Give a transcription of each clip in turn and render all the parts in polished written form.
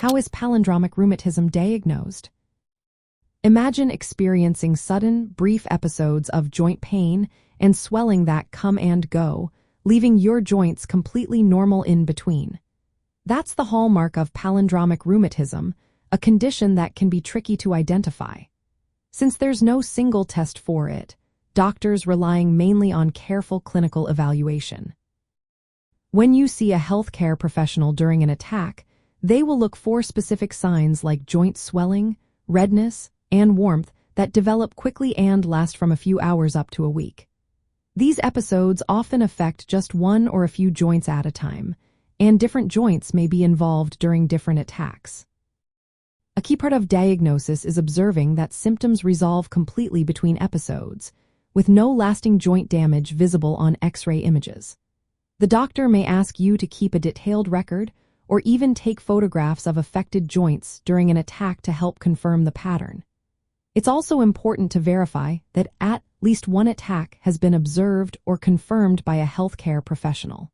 How is palindromic rheumatism diagnosed? Imagine experiencing sudden, brief episodes of joint pain and swelling that come and go, leaving your joints completely normal in between. That's the hallmark of palindromic rheumatism, a condition that can be tricky to identify. Since there's no single test for it, doctors relying mainly on careful clinical evaluation. When you see a healthcare professional during an attack, they will look for specific signs like joint swelling, redness, and warmth that develop quickly and last from a few hours up to a week. These episodes often affect just one or a few joints at a time, and different joints may be involved during different attacks. A key part of diagnosis is observing that symptoms resolve completely between episodes, with no lasting joint damage visible on X-ray images. The doctor may ask you to keep a detailed record or even take photographs of affected joints during an attack to help confirm the pattern. It's also important to verify that at least one attack has been observed or confirmed by a healthcare professional.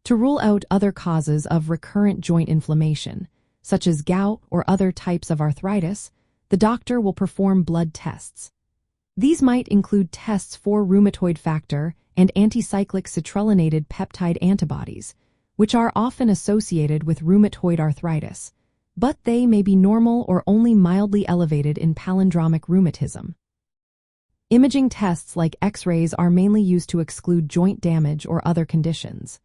To rule out other causes of recurrent joint inflammation, such as gout or other types of arthritis, the doctor will perform blood tests. These might include tests for rheumatoid factor and anticyclic citrullinated peptide antibodies, which are often associated with rheumatoid arthritis, but they may be normal or only mildly elevated in palindromic rheumatism. Imaging tests like X-rays are mainly used to exclude joint damage or other conditions.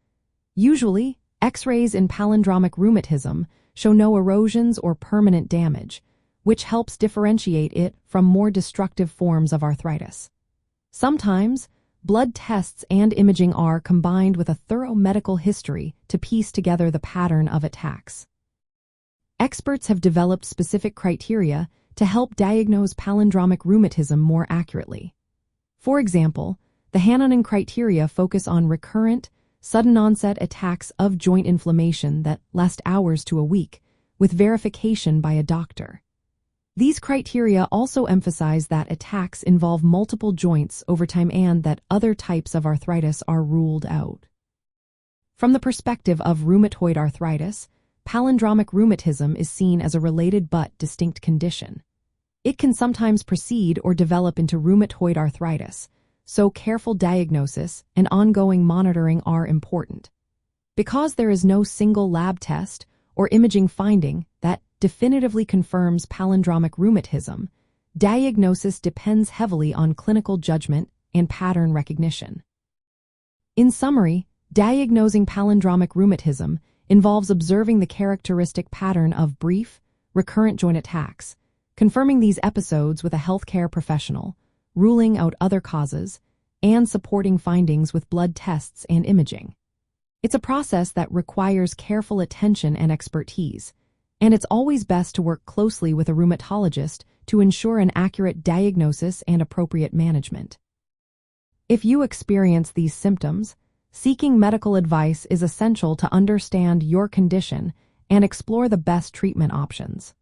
Usually, X-rays in palindromic rheumatism show no erosions or permanent damage, which helps differentiate it from more destructive forms of arthritis. Sometimes, blood tests and imaging are combined with a thorough medical history to piece together the pattern of attacks. Experts have developed specific criteria to help diagnose palindromic rheumatism more accurately. For example, the Hannonen criteria focus on recurrent, sudden-onset attacks of joint inflammation that last hours to a week, with verification by a doctor. These criteria also emphasize that attacks involve multiple joints over time and that other types of arthritis are ruled out. From the perspective of rheumatoid arthritis, palindromic rheumatism is seen as a related but distinct condition. It can sometimes precede or develop into rheumatoid arthritis, so careful diagnosis and ongoing monitoring are important. Because there is no single lab test or imaging finding that definitively confirms palindromic rheumatism, diagnosis depends heavily on clinical judgment and pattern recognition. In summary, diagnosing palindromic rheumatism involves observing the characteristic pattern of brief, recurrent joint attacks, confirming these episodes with a healthcare professional, ruling out other causes, and supporting findings with blood tests and imaging. It's a process that requires careful attention and expertise, and it's always best to work closely with a rheumatologist to ensure an accurate diagnosis and appropriate management. If you experience these symptoms, seeking medical advice is essential to understand your condition and explore the best treatment options.